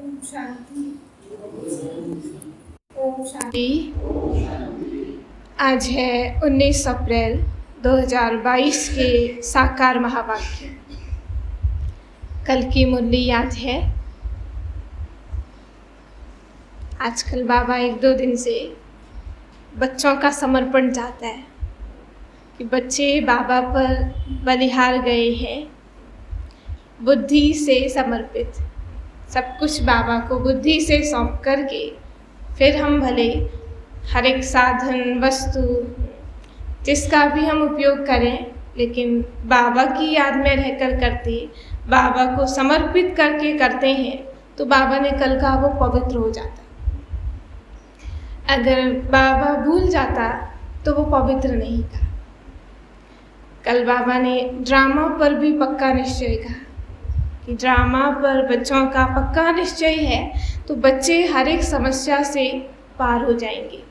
ओम शांति। ओम शांति। आज है 19 अप्रैल 2022 के साकार महावाक्य। कल की मुरली याद है। आजकल बाबा 1-2 दिन से बच्चों का समर्पण चाहता है कि बच्चे बाबा पर बलिहार गए हैं, बुद्धि से समर्पित, सब कुछ बाबा को बुद्धि से सौंप करके फिर हम भले हर एक साधन वस्तु जिसका भी हम उपयोग करें, लेकिन बाबा की याद में रहकर करते, बाबा को समर्पित करके करते हैं तो बाबा ने कल कहा वो पवित्र हो जाता। अगर बाबा भूल जाता तो वो पवित्र नहीं था। कल बाबा ने ड्रामा पर भी पक्का निश्चय कहा कि ड्रामा पर बच्चों का पक्का निश्चय है तो बच्चे हर एक समस्या से पार हो जाएंगे।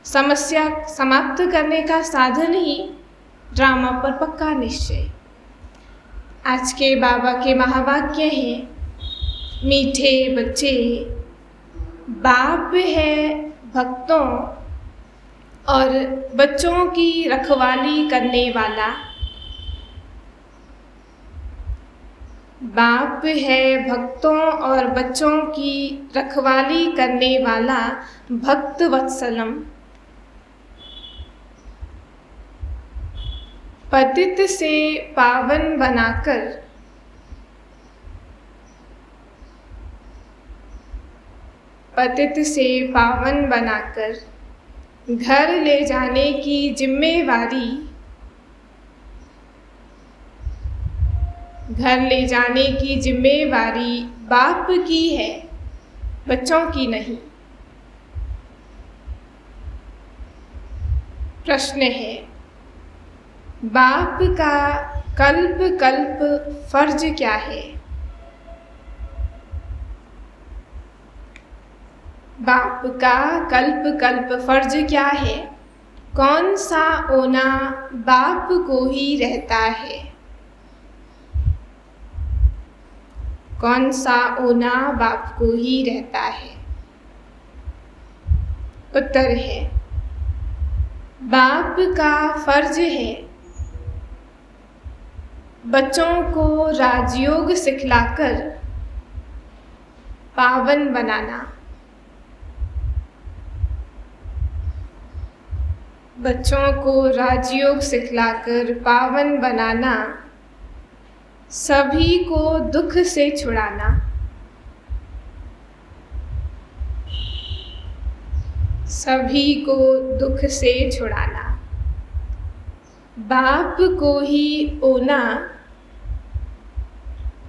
समस्या समाप्त करने का साधन ही ड्रामा पर पक्का निश्चय। आज के बाबा के महावाक्य हैं, मीठे बच्चे, बाप है भक्तों और बच्चों की रखवाली करने वाला। बाप है भक्तों और बच्चों की रखवाली करने वाला भक्त वत्सलम। पतित से पावन बनाकर घर ले जाने की जिम्मेवारी बाप की है, बच्चों की नहीं। प्रश्न है, बाप का कल्प कल्प फर्ज क्या है? बाप का कल्प कल्प फर्ज क्या है? कौन सा ओना बाप को ही रहता है? कौन सा ओना बाप को ही रहता है? उत्तर है, बाप का फर्ज है बच्चों को राजयोग सिखलाकर पावन बनाना। बच्चों को राजयोग सिखलाकर पावन बनाना, सभी को दुख से छुड़ाना। सभी को दुख से छुड़ाना। बाप को ही ओना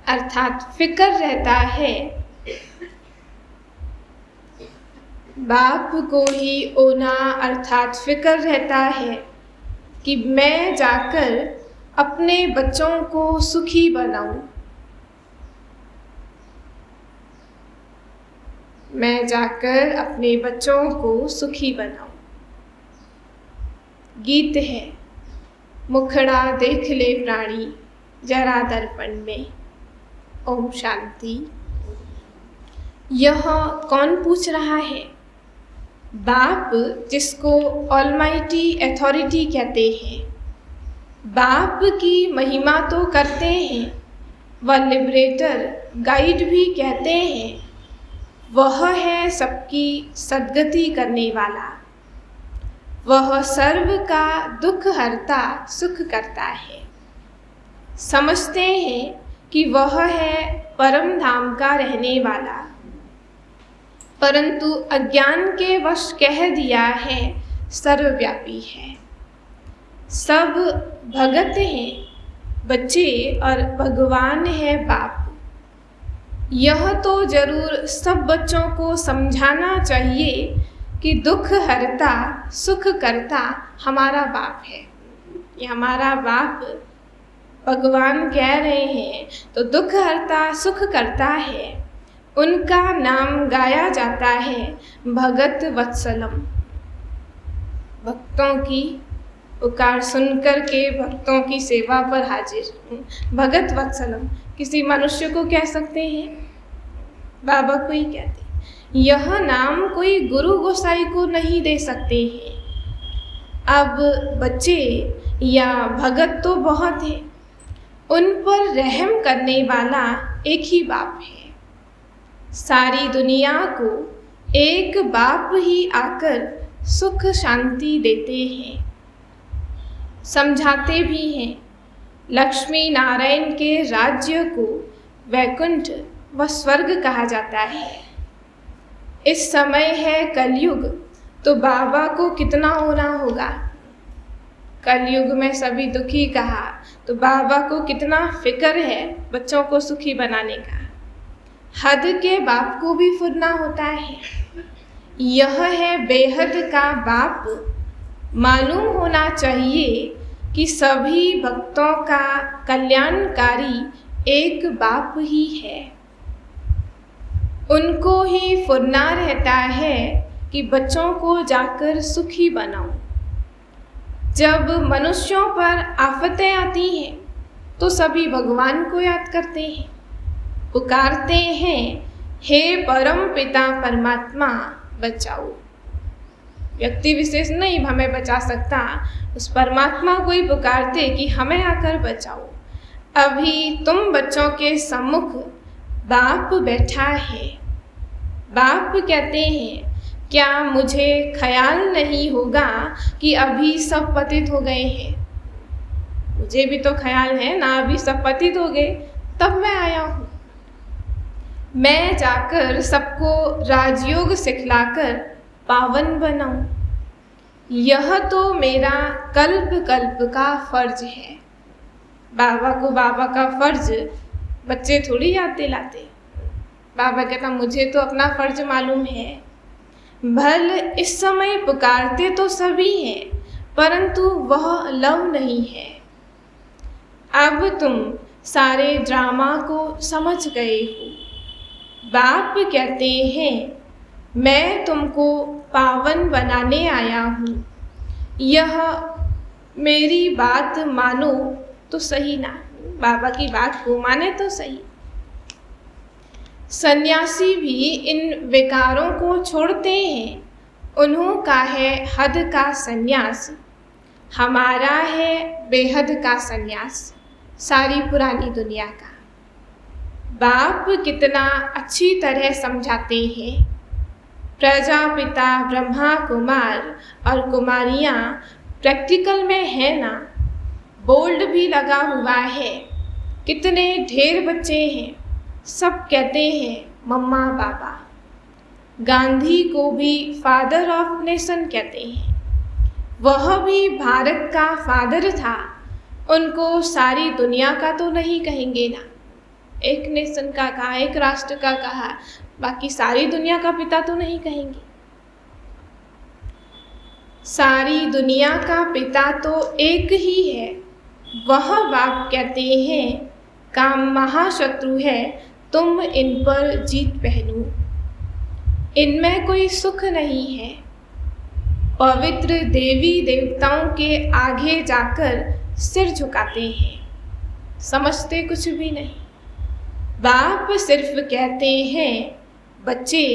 अर्थात फिक्र रहता है। बाप को ही ओना अर्थात फिक्र रहता है कि मैं जाकर अपने बच्चों को सुखी बनाऊं। मैं जाकर अपने बच्चों को सुखी बनाऊं। गीत है, मुखड़ा देख ले प्राणी जरा दर्पण में। ओम शांति। यह कौन पूछ रहा है? बाप, जिसको ऑलमाइटी अथॉरिटी कहते हैं, बाप की महिमा तो करते हैं, वह लिबरेटर गाइड भी कहते हैं। वह है सबकी सद्गति करने वाला। वह सर्व का दुख हरता सुख करता है। समझते हैं कि वह है परम धाम का रहने वाला, परंतु अज्ञान के वश कह दिया है सर्वव्यापी है। सब भगत हैं बच्चे और भगवान है बाप। यह तो जरूर सब बच्चों को समझाना चाहिए कि दुख हरता सुख करता हमारा बाप है। ये हमारा बाप भगवान कह रहे हैं तो दुख हरता सुख करता है। उनका नाम गाया जाता है भगत वत्सलम। भक्तों की पुकार सुनकर के भक्तों की सेवा पर हाजिर। भगत वत्सलम किसी मनुष्य को कह सकते हैं, बाबा को ही कहते, यह नाम कोई गुरु गोसाई को नहीं दे सकते हैं। अब बच्चे या भगत तो बहुत हैं, उन पर रहम करने वाला एक ही बाप है। सारी दुनिया को एक बाप ही आकर सुख शांति देते हैं, समझाते भी हैं। लक्ष्मी नारायण के राज्य को वैकुंठ व स्वर्ग कहा जाता है। इस समय है कलयुग, तो बाबा को कितना होना होगा। कलयुग में सभी दुखी कहा, तो बाबा को कितना फिक्र है बच्चों को सुखी बनाने का। हद के बाप को भी फुरना होता है। यह है बेहद का बाप। मालूम होना चाहिए कि सभी भक्तों का कल्याणकारी एक बाप ही है। उनको ही फुरना रहता है कि बच्चों को जाकर सुखी बनाओ। जब मनुष्यों पर आफतें आती हैं तो सभी भगवान को याद करते हैं, पुकारते हैं, हे परम पिता परमात्मा बचाओ। व्यक्ति विशेष नहीं हमें बचा सकता, उस परमात्मा को ही पुकारते कि हमें आकर बचाओ। अभी तुम बच्चों के सम्मुख बाप बैठा है। बाप कहते हैं, क्या मुझे ख्याल नहीं होगा कि अभी सब पतित हो गए हैं। मुझे भी तो ख्याल है ना, अभी सब पतित हो गए तब मैं आया हूँ। मैं जाकर सबको राजयोग सिखलाकर पावन बनाऊं। यह तो मेरा कल्प कल्प का फर्ज है। बाबा को बाबा का फर्ज बच्चे थोड़ी याद दिलाते। बाबा कहता, मुझे तो अपना फर्ज मालूम है। भल इस समय पुकारते तो सभी हैं, परंतु वह लव नहीं है। अब तुम सारे ड्रामा को समझ गए हो। बाप कहते हैं, मैं तुमको पावन बनाने आया हूँ। यह मेरी बात मानो तो सही ना, बाबा की बात को माने तो सही। सन्यासी भी इन विकारों को छोड़ते हैं। उन्हों का है हद का सन्यास, हमारा है बेहद का सन्यास, सारी पुरानी दुनिया का। बाप कितना अच्छी तरह समझाते हैं। प्रजापिता ब्रह्मा कुमार और कुमारियाँ प्रैक्टिकल में है ना, बोल्ड भी लगा हुआ है। कितने ढेर बच्चे हैं, सब कहते हैं मम्मा बाबा। गांधी को भी फादर ऑफ नेशन कहते हैं। वह भी भारत का फादर था। उनको सारी दुनिया का तो नहीं कहेंगे ना, एक नेशन का कहा, एक राष्ट्र का कहा, बाकी सारी दुनिया का पिता तो नहीं कहेंगे। सारी दुनिया का पिता तो एक ही है। वह बाप कहते हैं, काम महाशत्रु है, तुम इन पर जीत पहनो। इनमें कोई सुख नहीं है। पवित्र देवी देवताओं के आगे जाकर सिर झुकाते हैं, समझते कुछ भी नहीं। बाप सिर्फ कहते हैं, बच्चे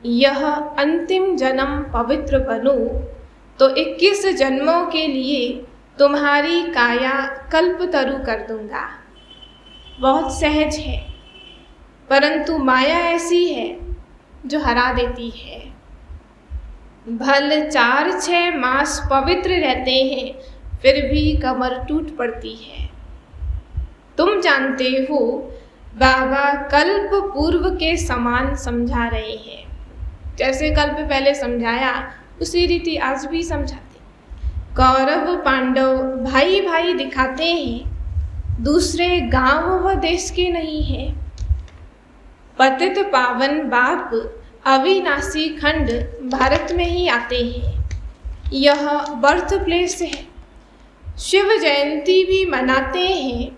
यह अंतिम जन्म पवित्र बनो तो 21 जन्मों के लिए तुम्हारी काया कल्पतरु कर दूंगा। बहुत सहज है, परंतु माया ऐसी है जो हरा देती है। भल 4-6 मास पवित्र रहते हैं, फिर भी कमर टूट पड़ती है। तुम जानते हो, बाबा कल्प पूर्व के समान समझा रहे हैं। जैसे कल्प पहले समझाया, उसी रीति आज भी समझाते। कौरव पांडव भाई भाई दिखाते हैं, दूसरे गांव व देश के नहीं हैं। पतित पावन बाप अविनाशी खंड भारत में ही आते हैं। यह बर्थ प्लेस है। शिव जयंती भी मनाते हैं।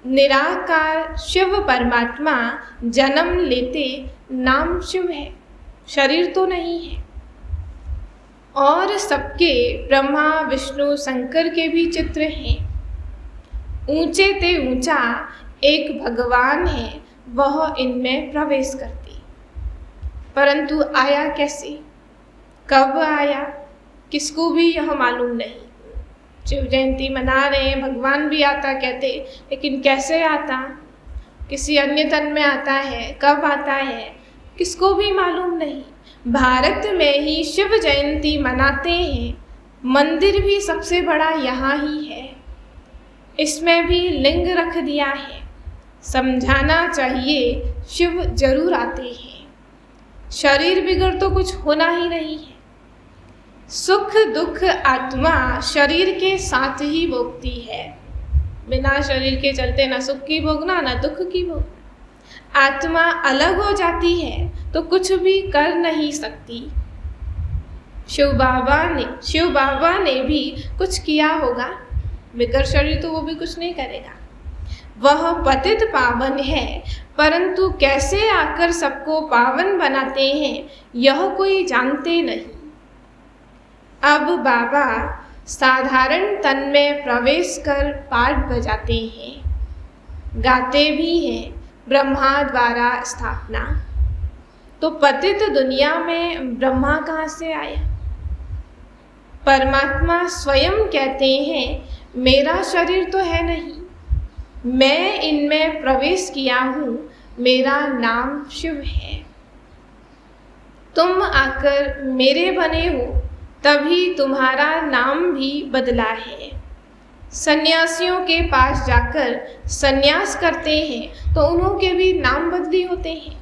निराकार शिव परमात्मा जन्म लेते, नाम शिव है, शरीर तो नहीं है। और सबके ब्रह्मा विष्णु शंकर के भी चित्र हैं। ऊंचे ते ऊंचा एक भगवान है, वह इनमें प्रवेश करते। परंतु आया कैसे, कब आया, किसको भी यह मालूम नहीं। शिव जयंती मना रहे हैं, भगवान भी आता कहते, लेकिन कैसे आता, किसी अन्य तन में आता है, कब आता है, किसको भी मालूम नहीं। भारत में ही शिव जयंती मनाते हैं, मंदिर भी सबसे बड़ा यहाँ ही है, इसमें भी लिंग रख दिया है। समझाना चाहिए शिव जरूर आते हैं, शरीर बिगड़ तो कुछ होना ही नहीं है। सुख दुख आत्मा शरीर के साथ ही भोगती है, बिना शरीर के चलते ना सुख की भोगना ना दुख की भोगना। आत्मा अलग हो जाती है तो कुछ भी कर नहीं सकती। शिव बाबा ने भी कुछ किया होगा, बिगर शरीर तो वो भी कुछ नहीं करेगा। वह पतित पावन है, परंतु कैसे आकर सबको पावन बनाते हैं यह कोई जानते नहीं। अब बाबा साधारण तन में प्रवेश कर पाठ बजाते हैं, गाते भी हैं, ब्रह्मा द्वारा स्थापना। तो पतित दुनिया में ब्रह्मा कहाँ से आया? परमात्मा स्वयं कहते हैं, मेरा शरीर तो है नहीं, मैं इनमें प्रवेश किया हूँ, मेरा नाम शिव है। तुम आकर मेरे बने हो, तभी तुम्हारा नाम भी बदला है। सन्यासियों के पास जाकर सन्यास करते हैं तो उनके भी नाम बदली होते हैं।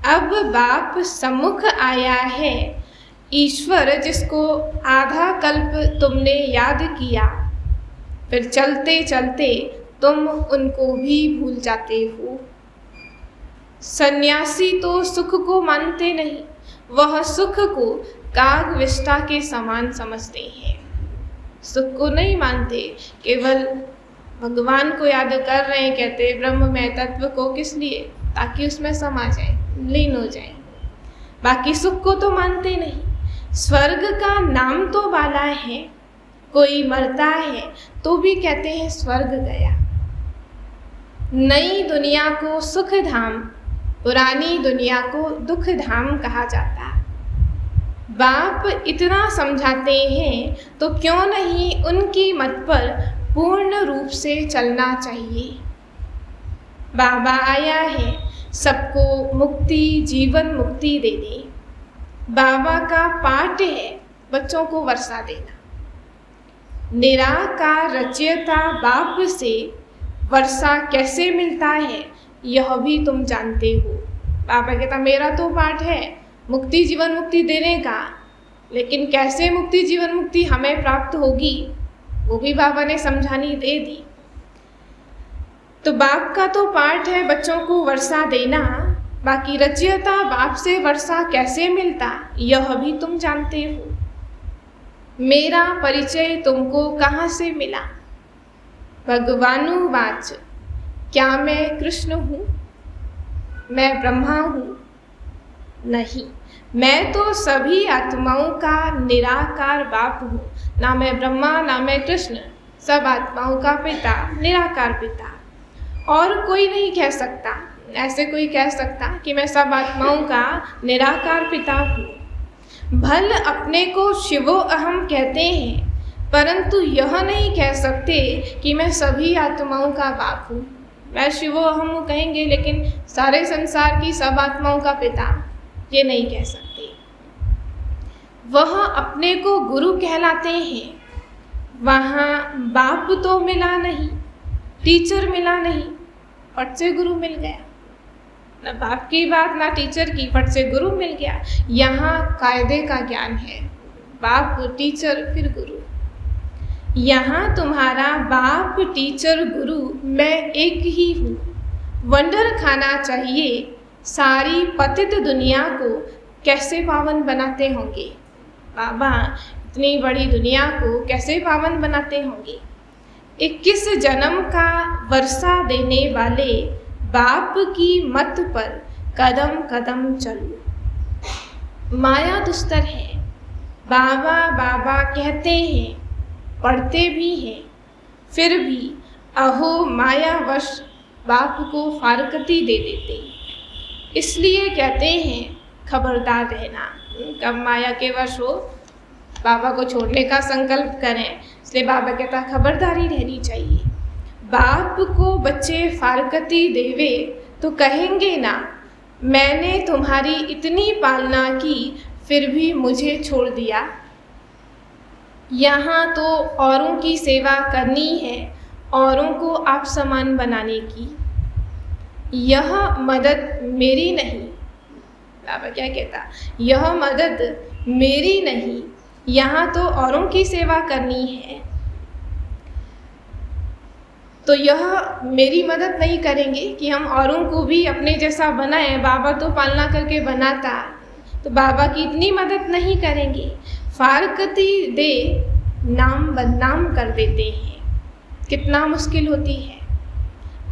अब बाप सम्मुख आया है, ईश्वर जिसको आधा कल्प तुमने याद किया, फिर चलते चलते तुम उनको भी भूल जाते हो। सन्यासी तो सुख को मानते नहीं, वह सुख को काग विष्ठा के समान समझते हैं, सुख को नहीं मानते, केवल भगवान को याद कर रहे हैं। कहते ब्रह्म में तत्व को किस लिए, ताकि उसमें समा जाए, लीन हो जाए, बाकी सुख को तो मानते नहीं। स्वर्ग का नाम तो वाला है, कोई मरता है तो भी कहते हैं स्वर्ग गया। नई दुनिया को सुख धाम, पुरानी दुनिया को दुख धाम कहा जाता है। बाप इतना समझाते हैं तो क्यों नहीं उनकी मत पर पूर्ण रूप से चलना चाहिए। बाबा आया है सबको मुक्ति, जीवन मुक्ति देने। बाबा का पाठ है बच्चों को वर्षा देना। निराकार रचयिता बाप से वर्षा कैसे मिलता है यह भी तुम जानते हो। बाबा कहता मेरा तो पाठ है मुक्ति जीवन मुक्ति देने का, लेकिन कैसे मुक्ति जीवन मुक्ति हमें प्राप्त होगी वो भी बाबा ने समझानी दे दी। तो बाप का तो पाठ है बच्चों को वर्षा देना, बाकी रचयिता बाप से वर्षा कैसे मिलता यह भी तुम जानते हो। मेरा परिचय तुमको कहाँ से मिला? भगवानुवाच, क्या मैं कृष्ण हूँ? मैं ब्रह्मा हूँ? नहीं, मैं तो सभी आत्माओं का निराकार बाप हूँ। ना मैं ब्रह्मा ना मैं कृष्ण, सब आत्माओं का पिता, निराकार पिता। और कोई नहीं कह सकता, ऐसे कोई कह सकता कि मैं सब आत्माओं का निराकार पिता हूँ। भल अपने को शिवो अहम कहते हैं, परंतु यह नहीं कह सकते कि मैं सभी आत्माओं का बाप हूँ। मैं शिवो अहम हूँ कहेंगे, लेकिन सारे संसार की सब आत्माओं का पिता ये नहीं कह सकते। वह अपने को गुरु कहलाते हैं। वहाँ बाप तो मिला नहीं, टीचर मिला नहीं, फट से गुरु मिल गया। ना बाप की बात ना टीचर की, फट से गुरु मिल गया। यहाँ कायदे का ज्ञान है, बाप टीचर फिर गुरु। यहाँ तुम्हारा बाप टीचर गुरु मैं एक ही हूँ। वंडर खाना चाहिए सारी पतित दुनिया को कैसे पावन बनाते होंगे। बाबा इतनी बड़ी दुनिया को कैसे पावन बनाते होंगे। 21 जन्म का वर्षा देने वाले बाप की मत पर कदम कदम चलो। माया दुस्तर है, बाबा बाबा कहते हैं, पढ़ते भी हैं, फिर भी अहो मायावश बाप को फारकती दे देते। इसलिए कहते हैं खबरदार रहना। कब माया के वश हो, बाबा को छोड़ने का संकल्प करें, इसलिए बाबा कहता खबरदारी रहनी चाहिए। बाप को बच्चे फारकती देवे तो कहेंगे ना, मैंने तुम्हारी इतनी पालना की फिर भी मुझे छोड़ दिया। यहाँ तो औरों की सेवा करनी है, औरों को आप समान बनाने की। यह मदद मेरी नहीं, बाबा क्या कहता, यह मदद मेरी नहीं, यहाँ तो औरों की सेवा करनी है। तो यह मेरी मदद नहीं करेंगे कि हम औरों को भी अपने जैसा बनाएं। बाबा तो पालना करके बनाता, तो बाबा की इतनी मदद नहीं करेंगे। फारकती दे नाम बदनाम कर देते हैं। कितना मुश्किल होती है।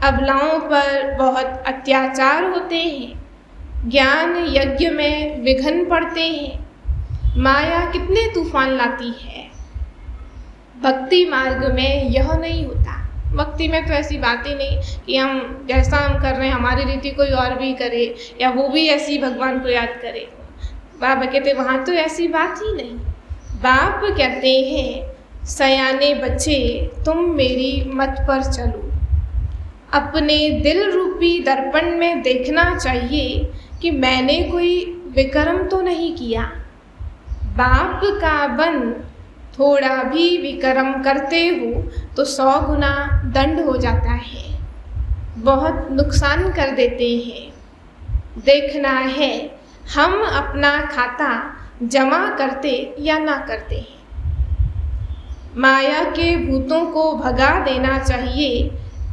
अबलाओं पर बहुत अत्याचार होते हैं, ज्ञान यज्ञ में विघ्न पड़ते हैं, माया कितने तूफान लाती है। भक्ति मार्ग में यह नहीं होता। भक्ति में तो ऐसी बात ही नहीं कि हम जैसा हम कर रहे हैं हमारी रीति कोई और भी करे या वो भी ऐसी भगवान को याद करे। बाबा कहते वहाँ तो ऐसी बात ही नहीं। बाप कहते हैं सयाने बच्चे तुम मेरी मत पर चलो। अपने दिल रूपी दर्पण में देखना चाहिए कि मैंने कोई विक्रम तो नहीं किया। बाप का बन थोड़ा भी विक्रम करते हो तो 100 गुना दंड हो जाता है, बहुत नुकसान कर देते हैं। देखना है हम अपना खाता जमा करते या ना करते हैं। माया के भूतों को भगा देना चाहिए।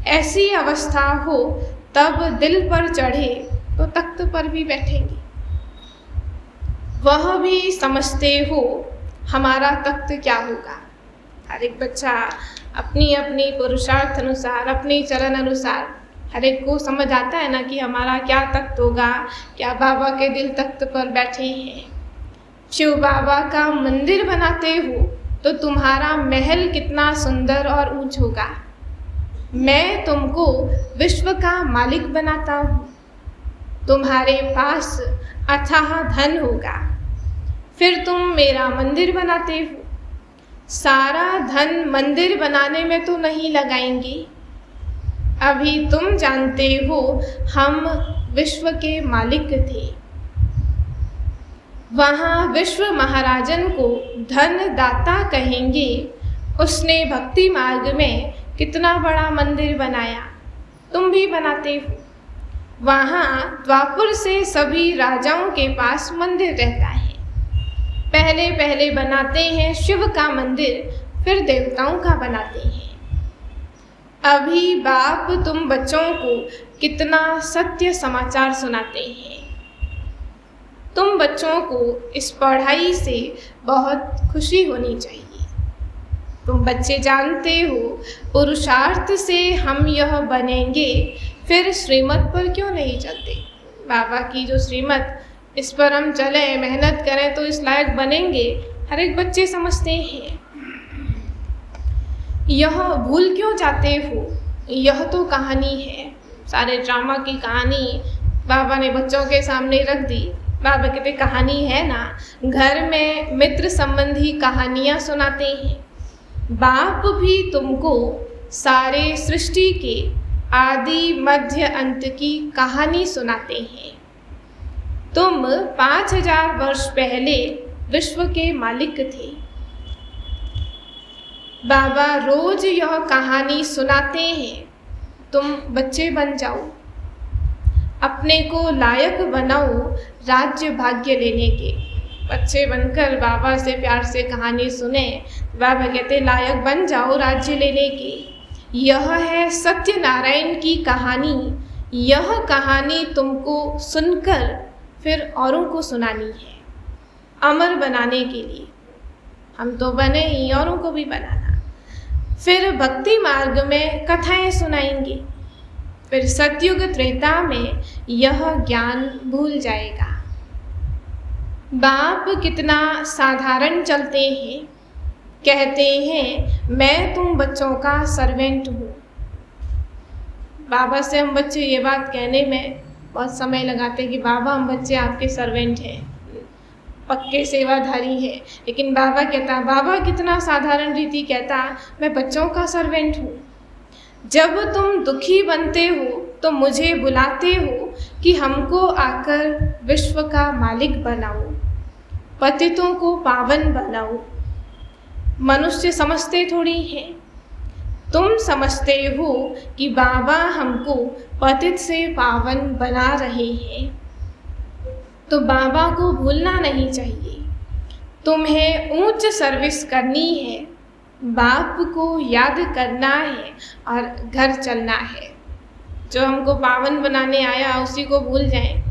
ऐसी अवस्था हो तब दिल पर चढ़े तो तख्त पर भी बैठेंगे। वह भी समझते हो हमारा तख्त क्या होगा। हर एक बच्चा अपनी अपनी पुरुषार्थ अनुसार, अपनी चलन अनुसार हर एक को समझ आता है ना कि हमारा क्या तख्त होगा, क्या बाबा के दिल तख्त पर बैठे हैं। शिव बाबा का मंदिर बनाते हो तो तुम्हारा महल कितना सुंदर और ऊंच होगा। मैं तुमको विश्व का मालिक बनाता हूँ, तुम्हारे पास अथाह धन होगा, फिर तुम मेरा मंदिर बनाते हो। सारा धन मंदिर बनाने में तो नहीं लगाएंगे। अभी तुम जानते हो हम विश्व के मालिक थे। वहाँ विश्व महाराजन को धन दाता कहेंगे। उसने भक्ति मार्ग में कितना बड़ा मंदिर बनाया, तुम भी बनाते हो। वहाँ द्वापर से सभी राजाओं के पास मंदिर रहता है। पहले पहले बनाते हैं शिव का मंदिर, फिर देवताओं का बनाते हैं। अभी बाप तुम बच्चों को कितना सत्य समाचार सुनाते हैं। तुम बच्चों को इस पढ़ाई से बहुत खुशी होनी चाहिए। तुम बच्चे जानते हो पुरुषार्थ से हम यह बनेंगे, फिर श्रीमत पर क्यों नहीं चलते। बाबा की जो श्रीमत, इस पर हम चलें, मेहनत करें तो इस लायक बनेंगे। हर एक बच्चे समझते हैं। यह भूल क्यों जाते हो, यह तो कहानी है। सारे ड्रामा की कहानी बाबा ने बच्चों के सामने रख दी। बाबा कहते कहानी है ना, घर में मित्र संबंधी कहानियाँ सुनाते हैं। बाप भी तुमको सारे सृष्टि के आदि मध्य अंत की कहानी सुनाते हैं। तुम 5000 वर्ष पहले विश्व के मालिक थे। बाबा रोज यह कहानी सुनाते हैं। तुम बच्चे बन जाओ, अपने को लायक बनाओ राज्य भाग्य लेने के। बच्चे बनकर बाबा से प्यार से कहानी सुने। बाबा कहते लायक बन जाओ राज्य लेने के। यह है सत्यनारायण की कहानी। यह कहानी तुमको सुनकर फिर औरों को सुनानी है, अमर बनाने के लिए। हम तो बने ही, औरों को भी बनाना। फिर भक्ति मार्ग में कथाएं सुनाएंगे। फिर सतयुग त्रेता में यह ज्ञान भूल जाएगा। बाप कितना साधारण चलते हैं। कहते हैं मैं तुम बच्चों का सर्वेंट हूँ। बाबा से हम बच्चे ये बात कहने में बहुत समय लगाते हैं कि बाबा हम बच्चे आपके सर्वेंट हैं, पक्के सेवाधारी हैं। लेकिन बाबा कहता, बाबा कितना साधारण रीति कहता, मैं बच्चों का सर्वेंट हूँ। जब तुम दुखी बनते हो तो मुझे बुलाते हो कि हमको आकर विश्व का मालिक बनाओ, पतितों को पावन बनाओ। मनुष्य समझते थोड़ी हैं, तुम समझते हो कि बाबा हमको पतित से पावन बना रहे हैं। तो बाबा को भूलना नहीं चाहिए। तुम्हें ऊंच सर्विस करनी है, बाप को याद करना है और घर चलना है। जो हमको पावन बनाने आया उसी को भूल जाएं।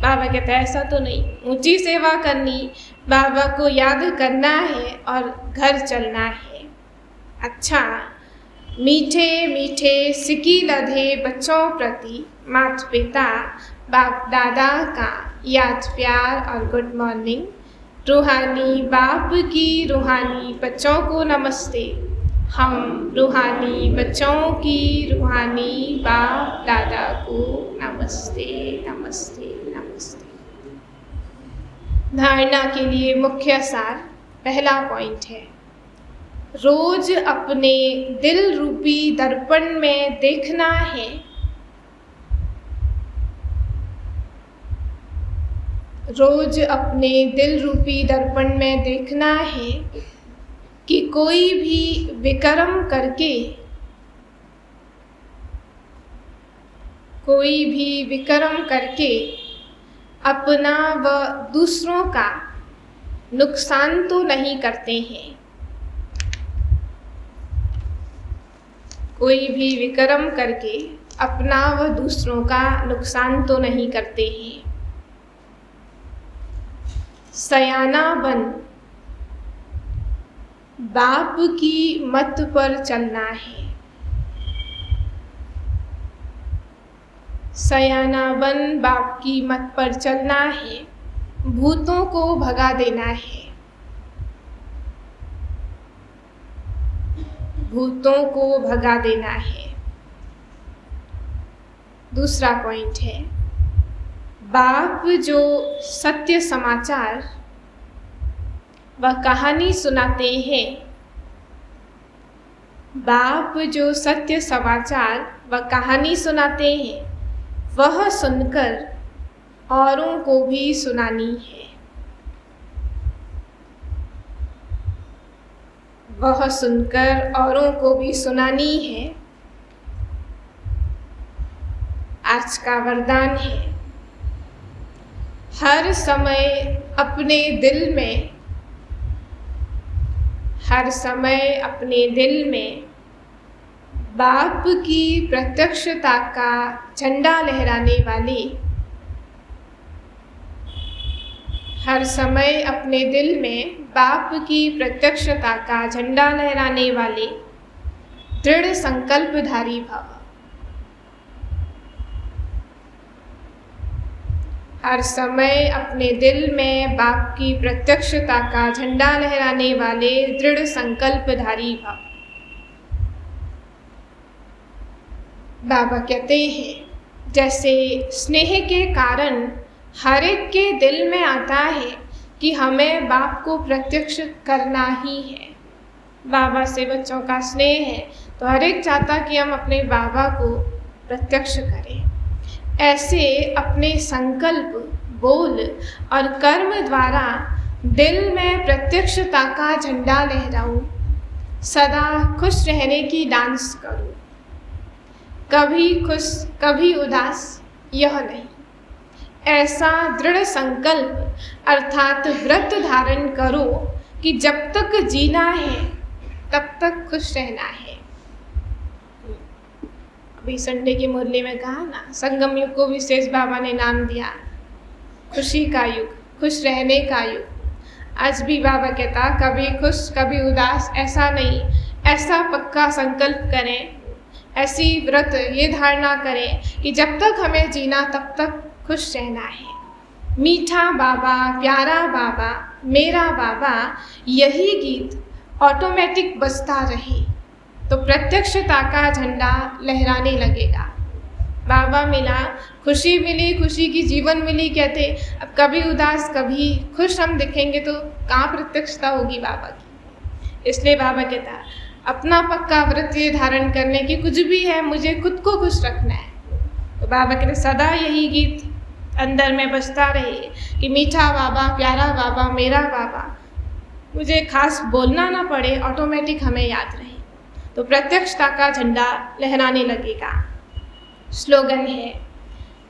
बाबा कहता है ऐसा तो नहीं, ऊंची सेवा करनी, बाबा को याद करना है और घर चलना है। अच्छा, मीठे मीठे सिकी लधे बच्चों प्रति माता पिता बाप दादा का याद प्यार और गुड मॉर्निंग। रूहानी बाप की रूहानी बच्चों को नमस्ते। हम रूहानी बच्चों की रूहानी बाप दादा को नमस्ते नमस्ते नमस्ते। धारणा के लिए मुख्य सार, पहला पॉइंट है, रोज अपने दिल रूपी दर्पण में देखना है। रोज अपने दिल रूपी दर्पण में देखना है कि कोई भी विकर्म करके अपना व दूसरों का नुकसान तो नहीं करते हैं। कोई भी विकर्म करके अपना व दूसरों का नुकसान तो नहीं करते हैं। सयाना बन बाप की मत पर चलना है। सयाना बन बाप की मत पर चलना है। भूतों को भगा देना है। भूतों को भगा देना है। दूसरा पॉइंट है, बाप जो सत्य समाचार व कहानी सुनाते हैं, बाप जो सत्य समाचार व कहानी सुनाते हैं, वह सुनकर औरों को भी सुनानी है। वह सुनकर औरों को भी सुनानी है। आज का वरदान है, हर समय अपने दिल में बाप की प्रत्यक्षता का झंडा लहराने वाले, हर समय अपने दिल में बाप की प्रत्यक्षता का झंडा लहराने वाले दृढ़ संकल्पधारी भव। हर समय अपने दिल में बाप की प्रत्यक्षता का झंडा लहराने वाले दृढ़ संकल्पधारी भव। बाबा कहते हैं, जैसे स्नेह के कारण हर एक के दिल में आता है कि हमें बाप को प्रत्यक्ष करना ही है। बाबा से बच्चों का स्नेह है तो हर एक चाहता कि हम अपने बाबा को प्रत्यक्ष करें। ऐसे अपने संकल्प, बोल और कर्म द्वारा दिल में प्रत्यक्षता का झंडा लहराओ। सदा खुश रहने की डांस करो, कभी खुश कभी उदास यह नहीं। ऐसा दृढ़ संकल्प अर्थात व्रत धारण करो कि जब तक जीना है तब तक खुश रहना है। अभी संडे की मुरली में कहा ना, संगम युग को विशेष बाबा ने नाम दिया खुशी का युग, खुश रहने का युग। आज भी बाबा कहता कभी खुश कभी उदास ऐसा नहीं, ऐसा पक्का संकल्प करें, ऐसी व्रत ये धारणा करें कि जब तक हमें जीना तब तक खुश रहना है। मीठा बाबा, प्यारा बाबा, मेरा बाबा, यही गीत ऑटोमेटिक बजता रहे तो प्रत्यक्षता का झंडा लहराने लगेगा। बाबा मिला, खुशी मिली, खुशी की जीवन मिली कहते, अब कभी उदास कभी खुश हम दिखेंगे तो कहाँ प्रत्यक्षता होगी बाबा की। इसलिए बाबा कहता अपना पक्का व्रत ये धारण करने की, कुछ भी है मुझे खुद को खुश रखना है। तो बाबा कहते सदा यही गीत अंदर में बजता रहे कि मीठा बाबा, प्यारा बाबा, मेरा बाबा, मुझे खास बोलना ना पड़े, ऑटोमेटिक हमें याद रहे। तो प्रत्यक्षता का झंडा लहराने लगेगा। स्लोगन है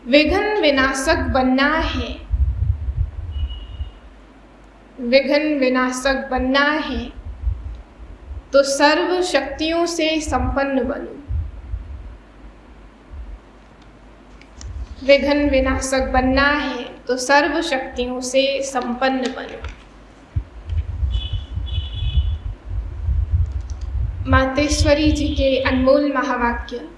विघ्न विनाशक बनना है, विघ्न विनाशक बनना है तो सर्व शक्तियों से संपन्न बनूं। विघ्न विनाशक बनना है तो सर्व शक्तियों से संपन्न बनूं। मातेश्वरी जी के अनमोल महावाक्य